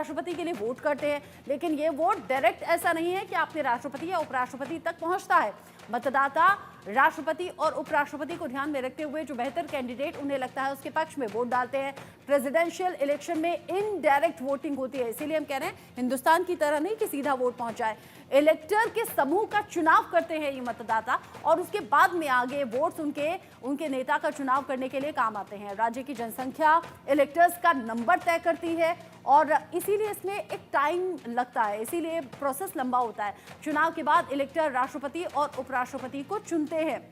राष्ट्रपति के लिए वोट करते हैं, लेकिन ये वोट डायरेक्ट ऐसा नहीं है कि आपके राष्ट्रपति या उपराष्ट्रपति तक पहुंचता है। मतदाता राष्ट्रपति और उपराष्ट्रपति को ध्यान में रखते हुए जो बेहतर कैंडिडेट उन्हें लगता है उसके पक्ष में वोट डालते हैं। प्रेसिडेंशियल इलेक्शन में इनडायरेक्ट वोटिंग होती है, इसीलिए हम कह रहे हैं हिंदुस्तान की तरह नहीं कि सीधा वोट पहुंच जाए। इलेक्टर के समूह का चुनाव करते हैं ये मतदाता और उसके बाद में आगे वोट्स उनके नेता का चुनाव करने के लिए काम आते हैं। राज्य की जनसंख्या इलेक्टर्स का नंबर तय करती है और इसीलिए इसमें एक टाइम लगता है, इसीलिए प्रोसेस लंबा होता है। चुनाव के बाद इलेक्टर राष्ट्रपति और उपराष्ट्रपति को चुनते हैं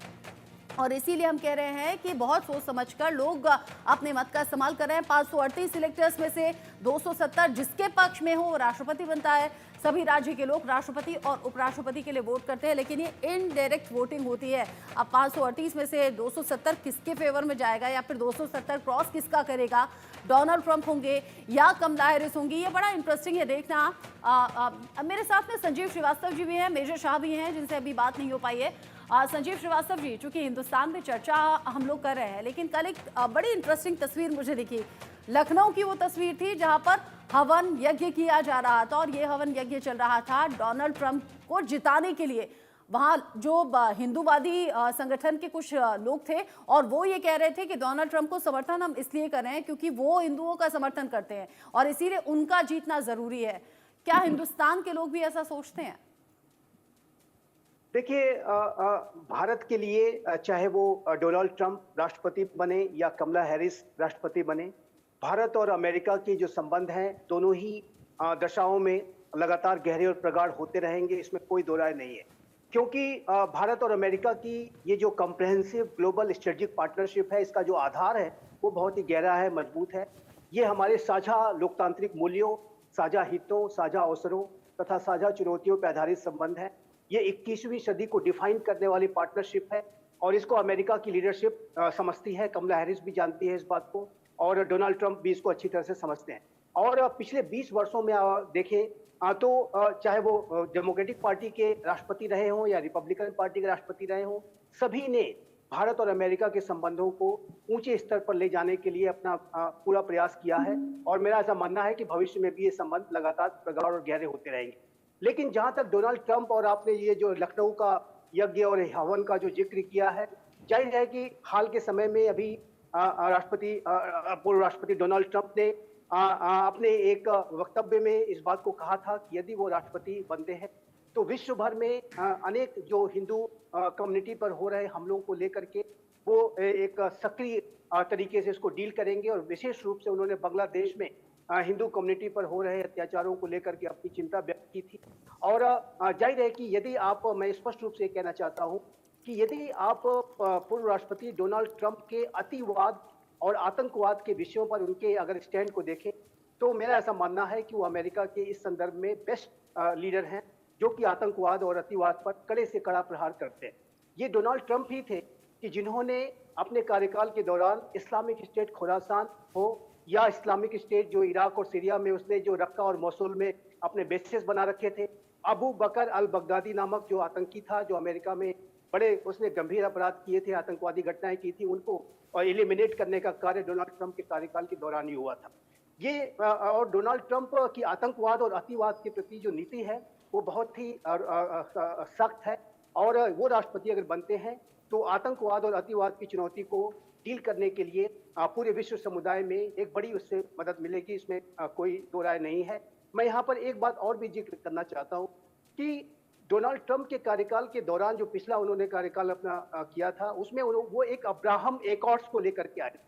और इसीलिए हम कह रहे हैं कि बहुत सोच समझकर लोग अपने मत का इस्तेमाल कर रहे हैं। 538 इलेक्टर्स में से 270 जिसके पक्ष में हो वो राष्ट्रपति बनता है। सभी राज्य के लोग राष्ट्रपति और उपराष्ट्रपति के लिए वोट करते हैं, लेकिन ये इनडायरेक्ट वोटिंग होती है। अब 538 में से 270 किसके फेवर में जाएगा या फिर 270 क्रॉस किसका करेगा, डोनाल्ड ट्रंप होंगे या कमला हैरिस होंगी, ये बड़ा इंटरेस्टिंग है देखना। मेरे साथ में संजीव श्रीवास्तव जी भी हैं, मेजर शाह भी हैं, जिनसे अभी बात नहीं हो पाई है। संजीव श्रीवास्तव जी, चूंकि हिंदुस्तान में चर्चा हम लोग कर रहे हैं, लेकिन कल एक बड़ी इंटरेस्टिंग तस्वीर मुझे दिखी। लखनऊ की वो तस्वीर थी जहां पर हवन यज्ञ किया जा रहा था और ये हवन यज्ञ चल रहा था डोनाल्ड ट्रंप को जिताने के लिए। वहां जो हिंदूवादी संगठन के कुछ लोग थे और वो ये कह रहे थे कि डोनाल्ड ट्रंप को समर्थन हम इसलिए कर रहे हैं क्योंकि वो हिंदुओं का समर्थन करते हैं और इसीलिए उनका जीतना जरूरी है। क्या हिंदुस्तान के लोग भी ऐसा सोचते हैं? देखिए, भारत के लिए चाहे वो डोनाल्ड ट्रंप राष्ट्रपति बने या कमला हैरिस राष्ट्रपति बने, भारत और अमेरिका के जो संबंध हैं दोनों ही दशाओं में लगातार गहरे और प्रगाढ़ होते रहेंगे, इसमें कोई दो राय नहीं है। क्योंकि भारत और अमेरिका की ये जो कॉम्प्रिहेंसिव ग्लोबल स्ट्रेटेजिक पार्टनरशिप है, इसका जो आधार है वो बहुत ही गहरा है, मजबूत है। ये हमारे साझा लोकतांत्रिक मूल्यों, साझा हितों, साझा अवसरों तथा साझा चुनौतियों पर आधारित संबंध है। ये 21वीं सदी को डिफाइन करने वाली पार्टनरशिप है और इसको अमेरिका की लीडरशिप समझती है। कमला हैरिस भी जानती है इस बात को और डोनाल्ड ट्रंप भी इसको अच्छी तरह से समझते हैं। और पिछले 20 वर्षों में देखें तो चाहे वो डेमोक्रेटिक पार्टी के राष्ट्रपति रहे हों या रिपब्लिकन पार्टी के राष्ट्रपति रहे हों, सभी ने भारत और अमेरिका के संबंधों को ऊंचे स्तर पर ले जाने के लिए अपना पूरा प्रयास किया है और मेरा ऐसा मानना है कि भविष्य में भी ये संबंध लगातार प्रगाढ़ और गहरे होते रहेंगे। लेकिन जहां तक डोनाल्ड ट्रंप और आपने ये जो लखनऊ का यज्ञ और हवन का जो जिक्र किया है, जाहिर है कि हाल के समय में अभी पूर्व राष्ट्रपति डोनाल्ड ट्रंप ने अपने एक वक्तव्य में इस बात को कहा था कि यदि वो राष्ट्रपति बनते हैं तो विश्व भर में अनेक जो हिंदू कम्युनिटी पर हो रहे हमलों को लेकर के वो एक सक्रिय तरीके से इसको डील करेंगे और विशेष रूप से उन्होंने बांग्लादेश में हिंदू कम्युनिटी पर हो रहे अत्याचारों को लेकर के अपनी चिंता व्यक्त की थी। और जाहिर है कि यदि आप, मैं स्पष्ट रूप से कहना चाहता हूं कि यदि आप पूर्व राष्ट्रपति डोनाल्ड ट्रंप के अतिवाद और आतंकवाद के विषयों पर उनके अगर स्टैंड को देखें तो मेरा ऐसा मानना है कि वो अमेरिका के इस संदर्भ में बेस्ट लीडर हैं जो कि आतंकवाद और अतिवाद पर कड़े से कड़ा प्रहार करते हैं। ये डोनाल्ड ट्रंप ही थे कि जिन्होंने अपने कार्यकाल के दौरान इस्लामिक स्टेट खुरासान हो या इस्लामिक स्टेट जो इराक और सीरिया में उसने जो रक्का और मोसुल में अपने बेसेस बना रखे थे, अबू बकर अल बगदादी नामक जो आतंकी था जो अमेरिका में बड़े उसने गंभीर अपराध किए थे, आतंकवादी घटनाएं की थी, उनको एलिमिनेट करने का कार्य डोनाल्ड ट्रंप के कार्यकाल के दौरान ही हुआ था। ये और डोनाल्ड ट्रंप की आतंकवाद और अतिवाद के प्रति जो नीति है वो बहुत ही सख्त है और वो राष्ट्रपति अगर बनते हैं तो आतंकवाद और अतिवाद की चुनौती को डील करने के लिए पूरे विश्व समुदाय में एक बड़ी उससे मदद मिलेगी, इसमें कोई दो राय नहीं है। मैं यहाँ पर एक बात और भी जिक्र करना चाहता हूँ कि डोनाल्ड ट्रंप के कार्यकाल के दौरान जो पिछला उन्होंने कार्यकाल अपना किया था उसमें वो एक अब्राहम एकॉर्ड्स को लेकर के आए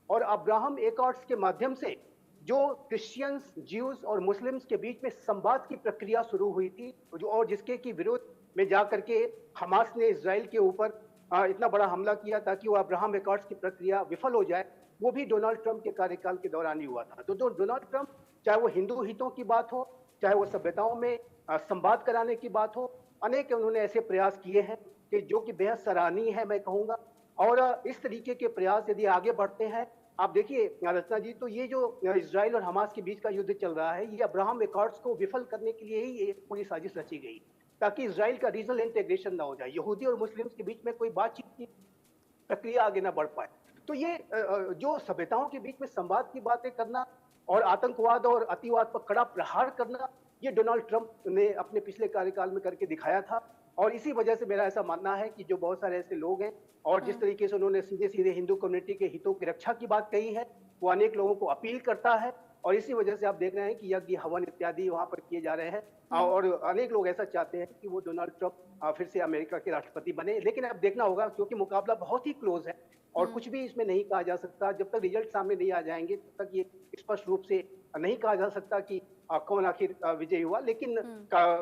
और अब्राहम एकॉर्ड्स के माध्यम से जो क्रिश्चियंस, ज्यूज और मुस्लिम्स के बीच में संवाद की प्रक्रिया शुरू हुई थी और जिसके की विरोध में जाकर के हमास ने इजराइल के ऊपर इतना बड़ा हमला किया ताकि वो अब्राहम एकॉर्ड्स की प्रक्रिया विफल हो जाए, वो भी डोनाल्ड ट्रंप के कार्यकाल के दौरान ही हुआ था। तो डोनाल्ड ट्रंप, चाहे वो हिंदू हितों की बात हो, चाहे वो सभ्यताओं में संवाद कराने की बात हो, अनेक उन्होंने ऐसे प्रयास किए हैं कि जो कि बेहद सराहनीय है मैं कहूँगा। और इस तरीके के प्रयास यदि आगे बढ़ते हैं, आप देखिए रचना जी, तो ये जो इजराइल और हमास के बीच का युद्ध चल रहा है, ये अब्राहम एकॉर्ड्स को विफल करने के लिए ही ये पूरी साजिश रची गई ताकि इजराइल का रीजनल इंटीग्रेशन ना हो जाए, यहूदी और मुस्लिम्स के बीच में कोई बातचीत की प्रक्रिया आगे ना बढ़ पाए। तो ये जो सभ्यताओं के बीच में संवाद की बातें करना और आतंकवाद और अतिवाद पर कड़ा प्रहार करना, ये डोनाल्ड ट्रंप ने अपने पिछले कार्यकाल में करके दिखाया था। और इसी वजह से मेरा ऐसा मानना है कि जो बहुत सारे ऐसे लोग हैं और जिस तरीके से उन्होंने सीधे-सीधे हिंदू कम्युनिटी के हितों की रक्षा की बात कही है, वो अनेक लोगों को अपील करता है। और इसी वजह से आप देख रहे हैं कि यज्ञ, हवन इत्यादि वहाँ पर किए जा रहे हैं। और अनेक लोग ऐसा चाहते हैं कि वो डोनाल्ड ट्रंप फिर से अमेरिका के राष्ट्रपति बने। लेकिन अब देखना होगा, क्योंकि मुकाबला बहुत ही क्लोज है और कुछ भी इसमें नहीं कहा जा सकता। जब तक रिजल्ट सामने नहीं आ जाएंगे तब तक ये स्पष्ट रूप से नहीं कहा जा सकता कि कौन आखिर विजयी हुआ। लेकिन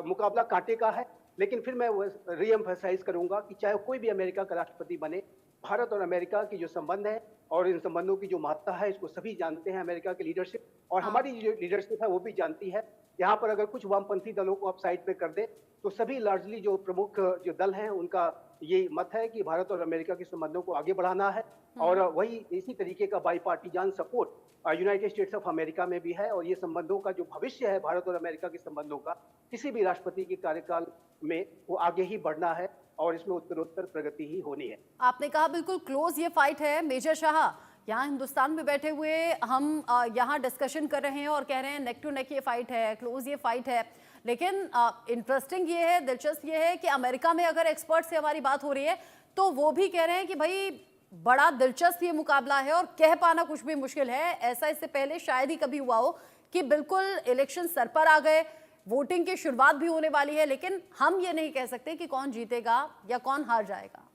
मुकाबला कांटे का है। लेकिन फिर मैं रीएम्फसाइज करूंगा कि चाहे कोई भी अमेरिका का राष्ट्रपति बने, भारत और अमेरिका की जो संबंध है और इन संबंधों की जो महत्ता है, इसको सभी जानते हैं। अमेरिका की लीडरशिप और हमारी जो लीडरशिप है वो भी जानती है। यहाँ पर अगर कुछ वामपंथी दलों को आप साइड पे कर दे तो सभी लार्जली जो प्रमुख जो दल हैं उनका ये मत है कि भारत और अमेरिका के संबंधों को आगे बढ़ाना है। और वही इसी तरीके का bipartisan support United States of America में भी है। और ये संबंधों का जो भविष्य है, भारत और अमेरिका के संबंधों का, किसी भी राष्ट्रपति के कार्यकाल में वो आगे ही बढ़ना है और इसमें उत्तरोत्तर प्रगति ही होनी है। आपने कहा बिल्कुल क्लोज ये फाइट है। मेजर शाह, यहाँ हिंदुस्तान में बैठे हुए हम यहाँ डिस्कशन कर रहे हैं और कह रहे हैं नेक टू नेक ये फाइट है, क्लोज ये फाइट है। लेकिन इंटरेस्टिंग ये है, दिलचस्प ये है कि अमेरिका में अगर एक्सपर्ट से हमारी बात हो रही है तो वो भी कह रहे हैं कि भाई बड़ा दिलचस्प ये मुकाबला है और कह पाना कुछ भी मुश्किल है। ऐसा इससे पहले शायद ही कभी हुआ हो कि बिल्कुल इलेक्शन सर पर आ गए, वोटिंग की शुरुआत भी होने वाली है, लेकिन हम ये नहीं कह सकते कि कौन जीतेगा या कौन हार जाएगा।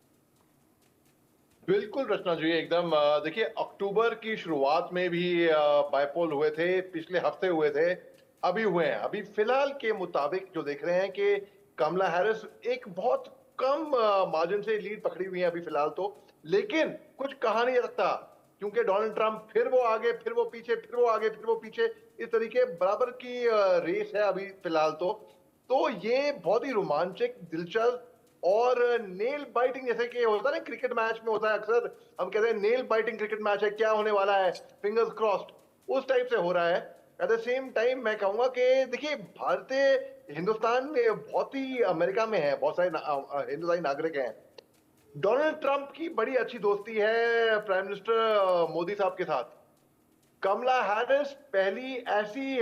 बिल्कुल रचना जी, एकदम देखिए, अक्टूबर की शुरुआत में भी बाइपोल हुए थे, पिछले हफ्ते हुए थे, अभी हुए हैं। अभी फिलहाल के मुताबिक जो देख रहे हैं कि कमला हैरिस एक बहुत कम मार्जिन से लीड पकड़ी हुई है अभी फिलहाल तो। लेकिन कुछ कहा नहीं जा सकता क्योंकि डोनाल्ड ट्रंप फिर वो आगे, फिर वो पीछे, फिर वो आगे, फिर वो पीछे, इस तरीके बराबर की रेस है अभी फिलहाल तो ये बहुत ही रोमांचक, दिलचस्प और नेल बाइटिंग, जैसे कि होता है ना क्रिकेट मैच में होता है अक्सर, हम कहते हैं नेल बाइटिंग क्रिकेट मैच है, क्या होने वाला है, फिंगर्स क्रॉस्ड, उस टाइप से हो रहा है। एट द सेम टाइम मैं कहूंगा कि देखिए, भारतीय हिंदुस्तान में बहुत ही अमेरिका में है, बहुत सारे हिंदुस्तानी नागरिक हैं। डोनाल्ड ट्रंप की बड़ी अच्छी दोस्ती है प्राइम मिनिस्टर मोदी साहब के साथ। कमला हैरिस पहली ऐसी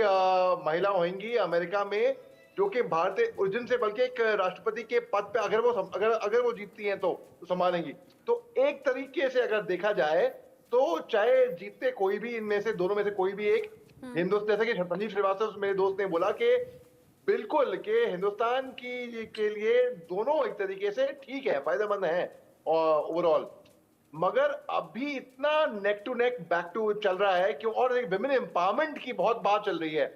महिला होंगी अमेरिका में जो कि भारतीय ओरिजिन से, बल्कि एक राष्ट्रपति के पद पे अगर वो जीतती हैं तो संभालेंगी। तो एक तरीके से अगर देखा जाए तो चाहे जीतते कोई भी इनमें से, दोनों में से कोई भी एक, हिंदुस्तान, जैसे कि संजीव श्रीवास्तव मेरे दोस्त ने बोला कि बिल्कुल कि हिंदुस्तान के लिए दोनों एक तरीके से ठीक है, फायदेमंद है ओवरऑल। मगर अभी इतना neck to neck back to चल रहा है कि, और एक विमेन एम्पावरमेंट की बहुत बात चल रही है।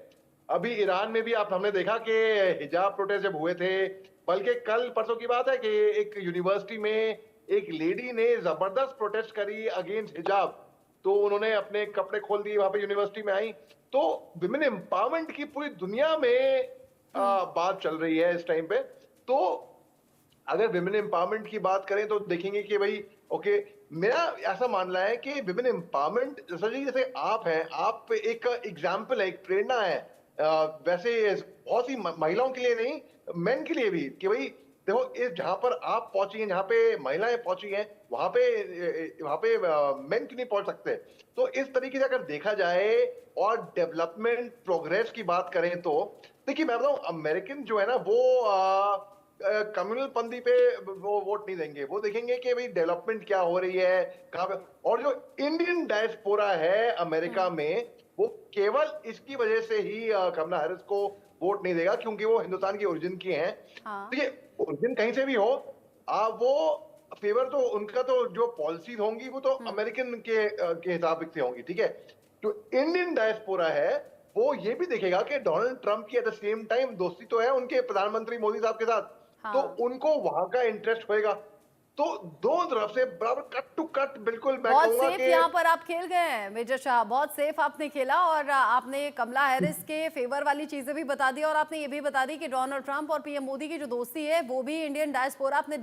अभी ईरान में भी हमने देखा कि हिजाब प्रोटेस्ट जब हुए थे, बल्कि कल परसों की बात है कि एक यूनिवर्सिटी में एक लेडी ने जबरदस्त प्रोटेस्ट करी अगेंस्ट हिजाब, तो उन्होंने अपने कपड़े खोल दिए, वहां पे यूनिवर्सिटी में आई। तो विमेन एम्पावरमेंट की पूरी दुनिया में बात चल रही है इस टाइम पे। तो अगर विमेन एम्पावरमेंट की बात करें तो देखेंगे कि भाई ओके, मेरा ऐसा मानना है कि विमेन एम्पावरमेंट, जैसे आप हैं, आप एक एग्जाम्पल है, एक प्रेरणा है, वैसे बहुत सी महिलाओं के लिए नहीं, मेन के लिए भी, कि भाई देखो, इस जहां पर आप पहुंची हैं, जहां पे महिलाएं पहुंची हैं, वहां पे मेन क्यों नहीं पहुंच सकते। तो इस तरीके से अगर देखा जाए और डेवलपमेंट प्रोग्रेस की बात करें तो देखिए, मैं बताऊं, अमेरिकन जो है ना वो कम्युनल पंथी पे वो वोट नहीं देंगे, वो देखेंगे कि भाई डेवलपमेंट क्या हो रही है, कहां पे। और जो इंडियन डायस्पोरा है अमेरिका में, वो केवल इसकी वजह से ही कमला हैरिस को वोट नहीं देगा क्योंकि वो हिंदुस्तान की ओरिजिन की हैं। हाँ। तो ये ओरिजिन कहीं से भी हो, वो फेवर तो उनका, तो जो पॉलिसीज होंगी वो तो अमेरिकन के हिसाब से होंगी, ठीक है। जो इंडियन डायस्पोरा है वो ये भी देखेगा कि डोनाल्ड ट्रंप की एट द सेम टाइम दोस्ती तो है उनके प्रधानमंत्री मोदी साहब के साथ, हाँ। तो उनको वहां का इंटरेस्ट होएगा। तो दोनों तरफ से बराबर कट टू कट, बिल्कुल मैं बहुत कहूंगा सेफ कि यहाँ पर आप खेल गए हैं मेजर शाह, बहुत सेफ आपने खेला। और आपने कमला हैरिस के फेवर वाली चीजें भी बता दी और आपने ये भी बता दी कि डोनाल्ड ट्रंप और पीएम मोदी की जो दोस्ती है वो भी इंडियन डायस्पोरा आपने